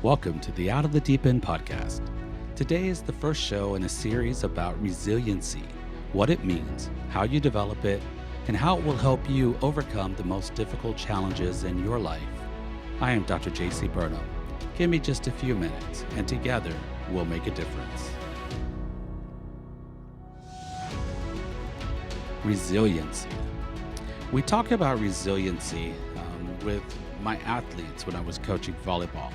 Welcome to the Out of the Deep End podcast. Today is the first show in a series about resiliency, what it means, how you develop it, and how it will help you overcome the most difficult challenges in your life. I am Dr. J.C. Burnham. Give me just a few minutes, and together we'll make a difference. Resiliency. We talk about resiliency with my athletes when I was coaching volleyball.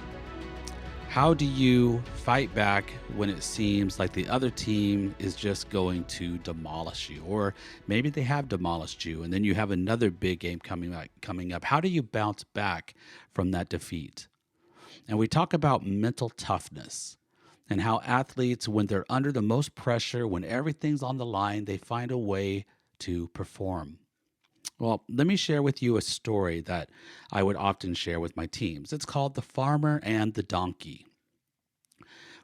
How do you fight back when it seems like the other team is just going to demolish you? Or maybe they have demolished you and then you have another big game coming up. How do you bounce back from that defeat? And we talk about mental toughness and how athletes, when they're under the most pressure, when everything's on the line, they find a way to perform. Well, let me share with you a story that I would often share with my teams. It's called The Farmer and the Donkey.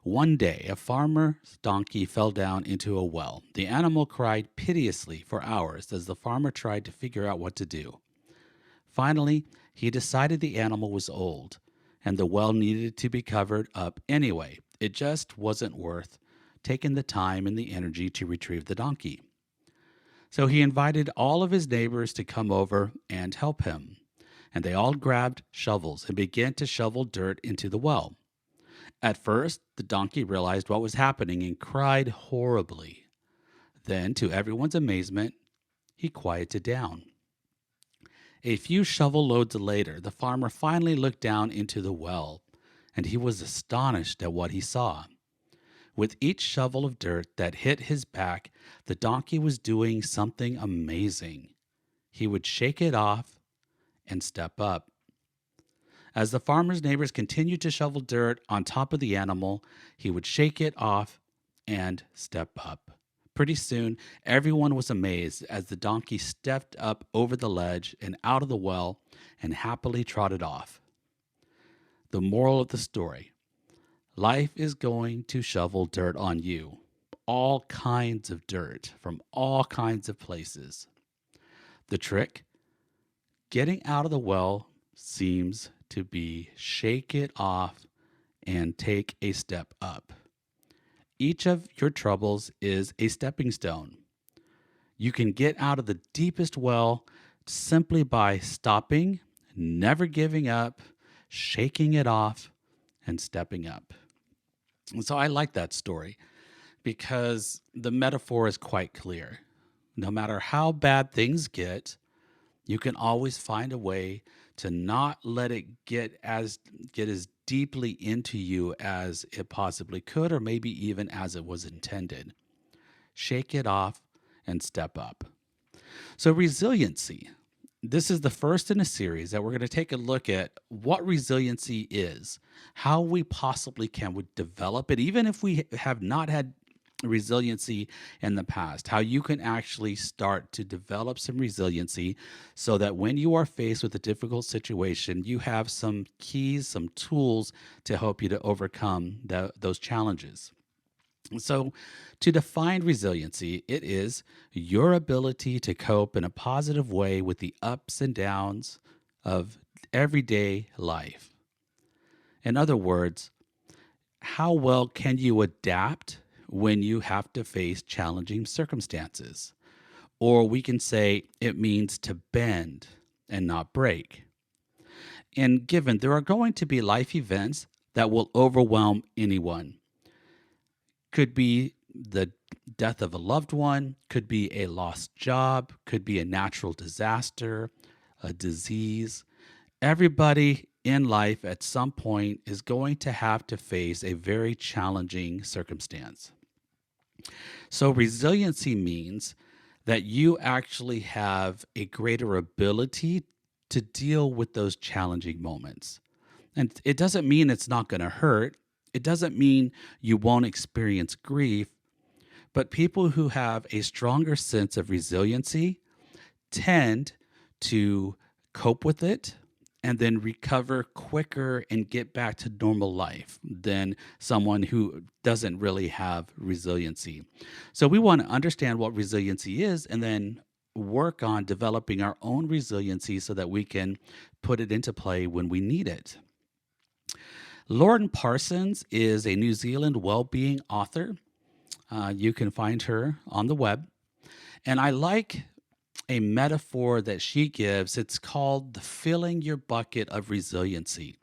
One day, a farmer's donkey fell down into a well. The animal cried piteously for hours as the farmer tried to figure out what to do. Finally, he decided the animal was old, and the well needed to be covered up anyway. It just wasn't worth taking the time and the energy to retrieve the donkey. So he invited all of his neighbors to come over and help him. And they all grabbed shovels and began to shovel dirt into the well. At first, the donkey realized what was happening and cried horribly. Then, to everyone's amazement, he quieted down. A few shovel loads later, the farmer finally looked down into the well, and he was astonished at what he saw. With each shovel of dirt that hit his back, the donkey was doing something amazing. He would shake it off and step up. As the farmer's neighbors continued to shovel dirt on top of the animal, he would shake it off and step up. Pretty soon, everyone was amazed as the donkey stepped up over the ledge and out of the well and happily trotted off. The moral of the story: life is going to shovel dirt on you, all kinds of dirt from all kinds of places. The trick? Getting out of the well seems to be shake it off and take a step up. Each of your troubles is a stepping stone. You can get out of the deepest well simply by stopping, never giving up, shaking it off, and stepping up. And so I like that story because the metaphor is quite clear. No matter how bad things get, you can always find a way to not let it get as deeply into you as it possibly could, or maybe even as it was intended. Shake it off and step up. So resiliency. This is the first in a series that we're going to take a look at what resiliency is, how we possibly can develop it, even if we have not had resiliency in the past, how you can actually start to develop some resiliency so that when you are faced with a difficult situation, you have some keys, some tools to help you to overcome those challenges. So, to define resiliency, it is your ability to cope in a positive way with the ups and downs of everyday life. In other words, how well can you adapt when you have to face challenging circumstances? Or we can say it means to bend and not break. And given there are going to be life events that will overwhelm anyone. Could be the death of a loved one, could be a lost job, could be a natural disaster, a disease. Everybody in life at some point is going to have to face a very challenging circumstance. So resiliency means that you actually have a greater ability to deal with those challenging moments. And it doesn't mean it's not going to hurt. It doesn't mean you won't experience grief, but people who have a stronger sense of resiliency tend to cope with it and then recover quicker and get back to normal life than someone who doesn't really have resiliency. So we want to understand what resiliency is and then work on developing our own resiliency so that we can put it into play when we need it. Lauren Parsons is a New Zealand well-being author. You can find her on the web. And I like a metaphor that she gives. It's called the filling your bucket of resiliency.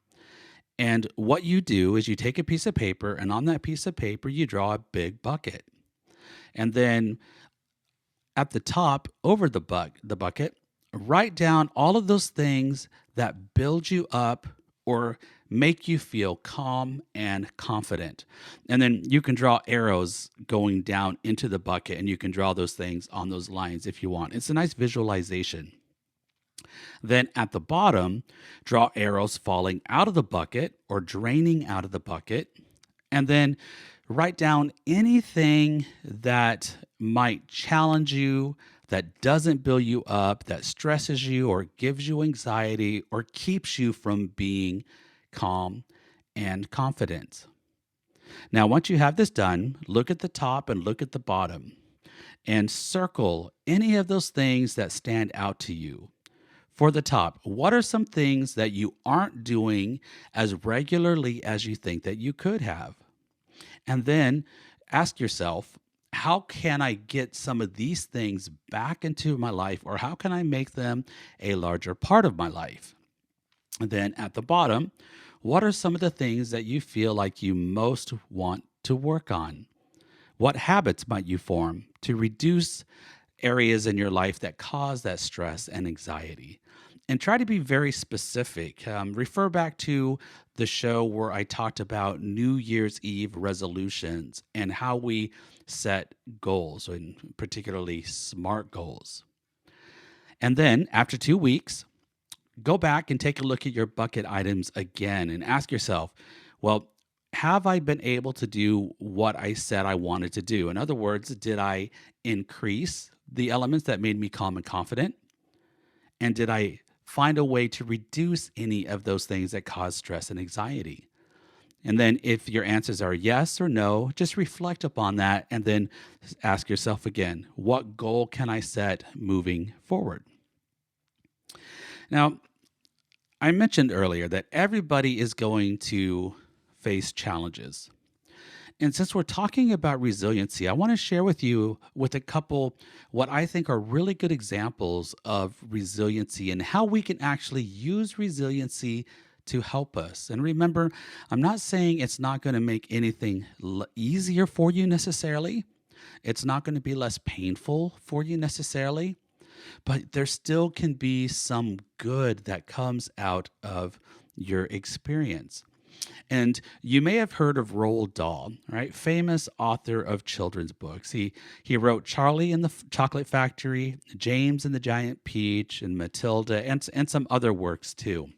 And what you do is you take a piece of paper, and on that piece of paper, you draw a big bucket. And then at the top, over the bucket, write down all of those things that build you up or make you feel calm and confident. And then you can draw arrows going down into the bucket, and you can draw those things on those lines if you want. It's a nice visualization. Then at the bottom, draw arrows falling out of the bucket or draining out of the bucket. And then write down anything that might challenge you, that doesn't build you up, that stresses you or gives you anxiety or keeps you from being calm and confident. Now, once you have this done, look at the top and look at the bottom and circle any of those things that stand out to you. For the top, what are some things that you aren't doing as regularly as you think that you could have? And then ask yourself, how can I get some of these things back into my life, or how can I make them a larger part of my life? And then at the bottom, what are some of the things that you feel like you most want to work on? What habits might you form to reduce areas in your life that cause that stress and anxiety? And try to be very specific. Refer back to the show where I talked about New Year's Eve resolutions and how we set goals, and particularly SMART goals. And then after 2 weeks, go back and take a look at your bucket items again and ask yourself, well, have I been able to do what I said I wanted to do? In other words, did I increase the elements that made me calm and confident? And did I find a way to reduce any of those things that cause stress and anxiety? And then if your answers are yes or no, just reflect upon that and then ask yourself again, what goal can I set moving forward? Now, I mentioned earlier that everybody is going to face challenges. And since we're talking about resiliency, I want to share with you with a couple what I think are really good examples of resiliency and how we can actually use resiliency to help us. And remember, I'm not saying it's not going to make anything easier for you necessarily. It's not going to be less painful for you necessarily, but there still can be some good that comes out of your experience. And you may have heard of Roald Dahl, right? Famous author of children's books. He wrote Charlie and the Chocolate Factory, James and the Giant Peach, and Matilda, and some other works too.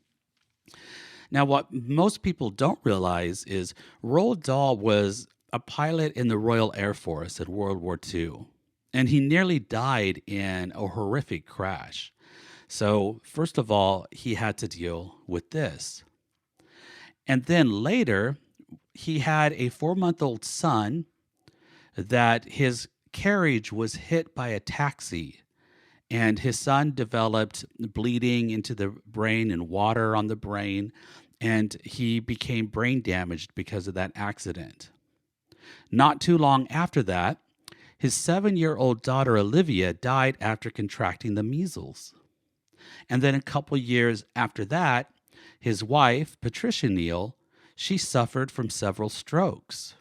Now, what most people don't realize is Roald Dahl was a pilot in the Royal Air Force in World War II, and he nearly died in a horrific crash. So, first of all, he had to deal with this. And then later, he had a 4-month-old son that his carriage was hit by a taxi, and his son developed bleeding into the brain and water on the brain, and he became brain damaged because of that accident. Not too long after that, his 7-year-old daughter Olivia died after contracting the measles. And then a couple years after that, his wife, Patricia Neal, she suffered from several strokes.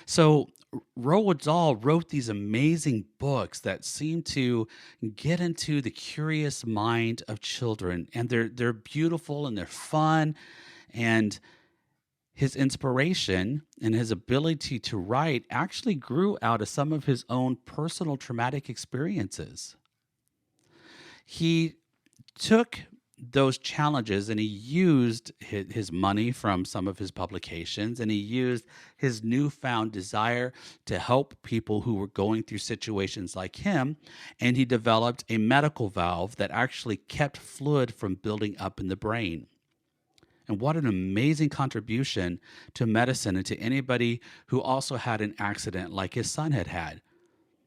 So Roald Dahl wrote these amazing books that seem to get into the curious mind of children, and they're beautiful and they're fun, and his inspiration and his ability to write actually grew out of some of his own personal traumatic experiences. He took those challenges and he used his money from some of his publications, and he used his newfound desire to help people who were going through situations like him, and he developed a medical valve that actually kept fluid from building up in the brain. And what an amazing contribution to medicine and to anybody who also had an accident like his son had had.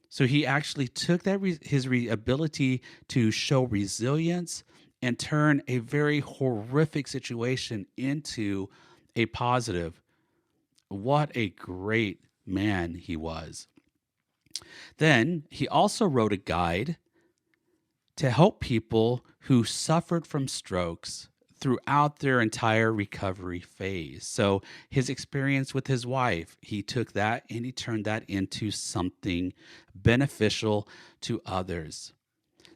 So he actually took that his ability to show resilience and turn a very horrific situation into a positive. What a great man he was. Then he also wrote a guide to help people who suffered from strokes throughout their entire recovery phase. So, his experience with his wife, he took that and he turned that into something beneficial to others.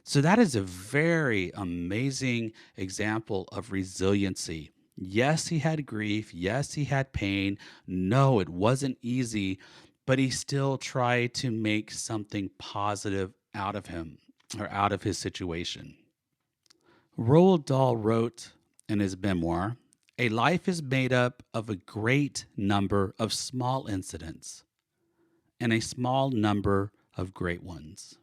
So, that is a very amazing example of resiliency. Yes, he had grief. Yes, he had pain. No, it wasn't easy, but he still tried to make something positive out of him or out of his situation. Roald Dahl wrote in his memoir, "A life is made up of a great number of small incidents and a small number of great ones."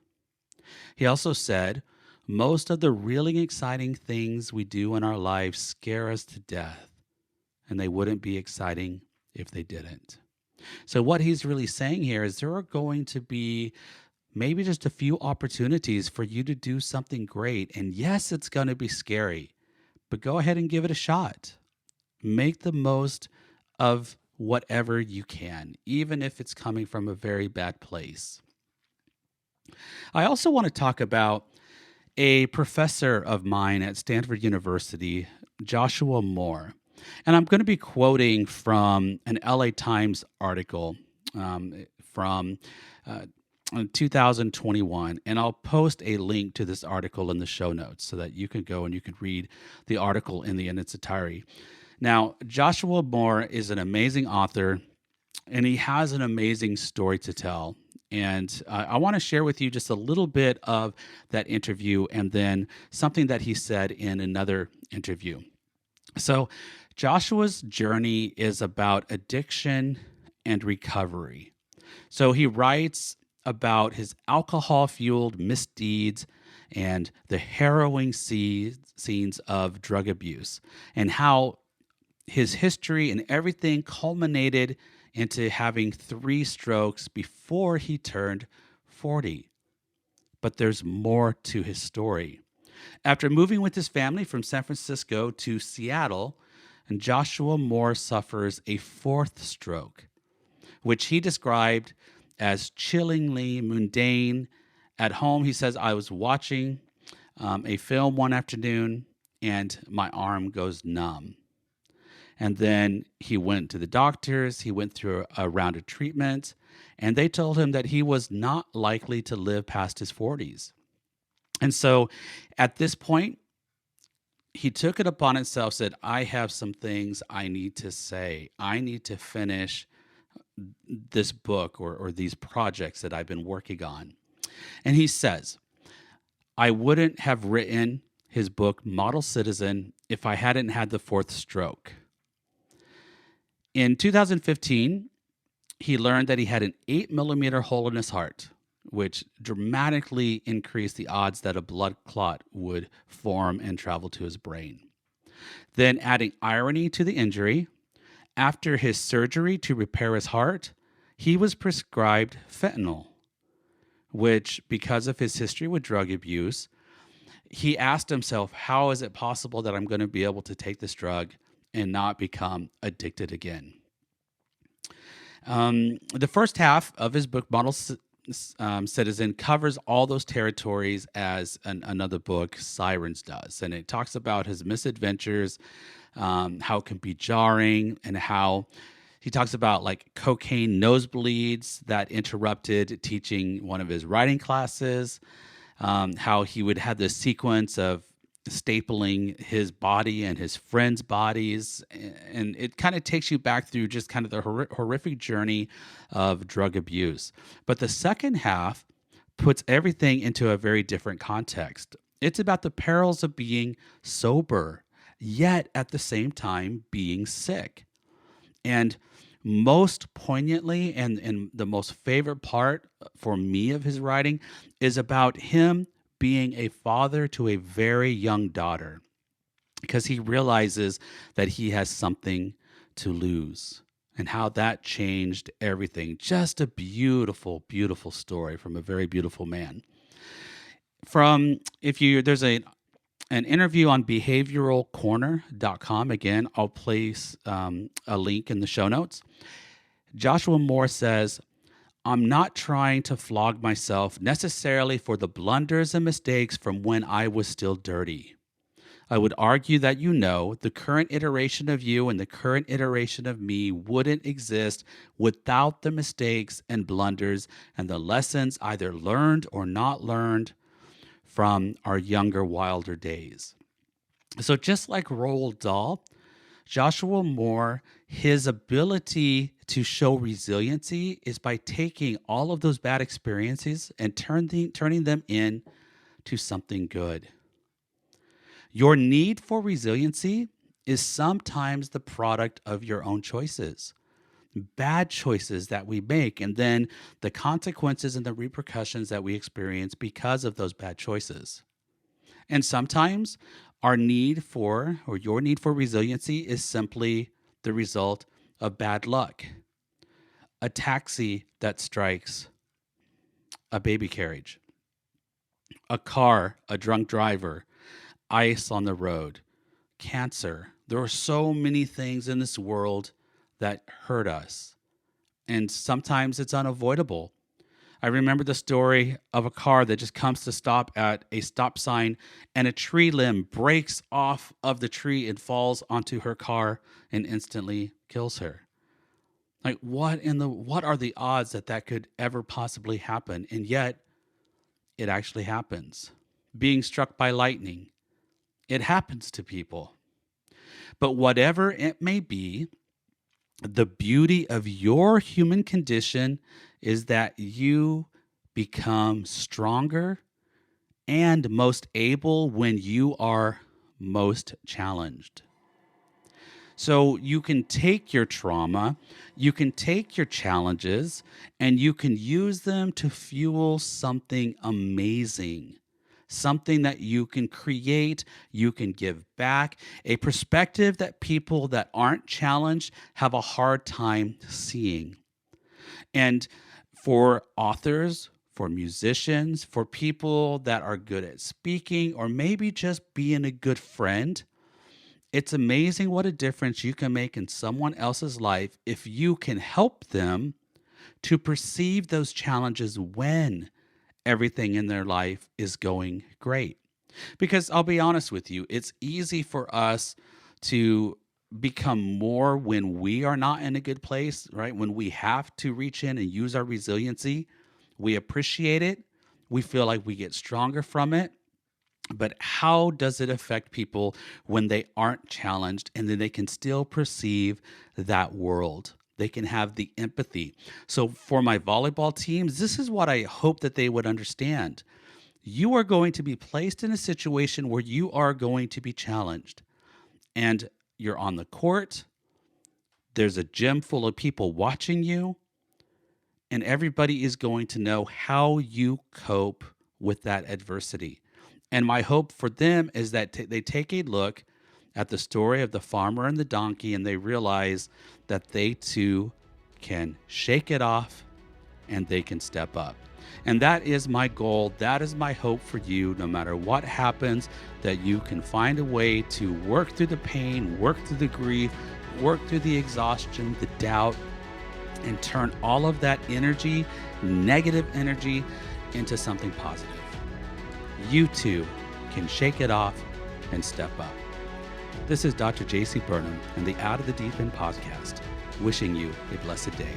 He also said, "Most of the really exciting things we do in our lives scare us to death, and they wouldn't be exciting if they didn't." So, what he's really saying here is there are going to be maybe just a few opportunities for you to do something great. And yes, it's going to be scary, but go ahead and give it a shot. Make the most of whatever you can, even if it's coming from a very bad place. I also want to talk about a professor of mine at Stanford University, Joshua Moore. And I'm going to be quoting from an LA Times article from 2021. And I'll post a link to this article in the show notes so that you can go and you can read the article in its entirety. Now, Joshua Moore is an amazing author, and he has an amazing story to tell. And I want to share with you just a little bit of that interview and then something that he said in another interview. So, Joshua's journey is about addiction and recovery. So, he writes about his alcohol fueled misdeeds and the harrowing scenes of drug abuse, and how his history and everything culminated into having 3 strokes before he turned 40. But there's more to his story. After moving with his family from San Francisco to Seattle, and Joshua Moore suffers a 4th stroke, which he described as chillingly mundane. At home, he says, "I was watching a film one afternoon and my arm goes numb." And then he went to the doctors, he went through a round of treatment, and they told him that he was not likely to live past his 40s. And so at this point, he took it upon himself, said, "I have some things I need to say. I need to finish this book or these projects that I've been working on." And he says, "I wouldn't have written his book, Model Citizen, if I hadn't had the 4th stroke." In 2015, he learned that he had an 8-millimeter hole in his heart, which dramatically increased the odds that a blood clot would form and travel to his brain. Then, adding irony to the injury, after his surgery to repair his heart, he was prescribed fentanyl, which, because of his history with drug abuse, he asked himself, how is it possible that I'm going to be able to take this drug and not become addicted again? The first half of his book, Model Citizen, covers all those territories as another book, Sirens, does. And it talks about his misadventures, how it can be jarring, and how he talks about like cocaine nosebleeds that interrupted teaching one of his writing classes, how he would have this sequence of stapling his body and his friends' bodies. And it kind of takes you back through just kind of the horrific journey of drug abuse. But the second half puts everything into a very different context. It's about the perils of being sober, yet at the same time being sick. And most poignantly, and the most favorite part for me of his writing, is about him being a father to a very young daughter, because he realizes that he has something to lose and how that changed everything. Just a beautiful, beautiful story from a very beautiful man. There's an interview on behavioralcorner.com. Again, I'll place a link in the show notes. Joshua Moore says, I'm not trying to flog myself necessarily for the blunders and mistakes from when I was still dirty. I would argue that the current iteration of you and the current iteration of me wouldn't exist without the mistakes and blunders and the lessons either learned or not learned from our younger, wilder days. So just like Roald Dahl, Joshua Moore, his ability to show resiliency is by taking all of those bad experiences and turning them into something good. Your need for resiliency is sometimes the product of your own choices, bad choices that we make, and then the consequences and the repercussions that we experience because of those bad choices. And sometimes your need for resiliency is simply the result of bad luck. A taxi that strikes a baby carriage, a car, a drunk driver, ice on the road, cancer. There are so many things in this world that hurt us, and sometimes it's unavoidable. I remember the story of a car that just comes to stop at a stop sign and a tree limb breaks off of the tree and falls onto her car and instantly kills her. Like what are the odds that could ever possibly happen? And yet it actually happens. Being struck by lightning, it happens to people. But whatever it may be, the beauty of your human condition is that you become stronger and most able when you are most challenged. So you can take your trauma, you can take your challenges, and you can use them to fuel something amazing. Something that you can create, you can give back, a perspective that people that aren't challenged have a hard time seeing. And for authors, for musicians, for people that are good at speaking, or maybe just being a good friend, it's amazing what a difference you can make in someone else's life if you can help them to perceive those challenges when everything in their life is going great. Because I'll be honest with you, it's easy for us to become more when we are not in a good place, right? When we have to reach in and use our resiliency, we appreciate it. We feel like we get stronger from it. But how does it affect people when they aren't challenged and then they can still perceive that world? They can have the empathy. So for my volleyball teams, this is what I hope that they would understand. You are going to be placed in a situation where you are going to be challenged. And you're on the court. There's a gym full of people watching you. And everybody is going to know how you cope with that adversity. And my hope for them is that they take a look at the story of the farmer and the donkey, and they realize that they too can shake it off and they can step up. And that is my goal. That is my hope for you, no matter what happens, that you can find a way to work through the pain, work through the grief, work through the exhaustion, the doubt, and turn all of that energy, negative energy, into something positive. You too can shake it off and step up. This is Dr. J.C. Burnham and the Out of the Deep End podcast, wishing you a blessed day.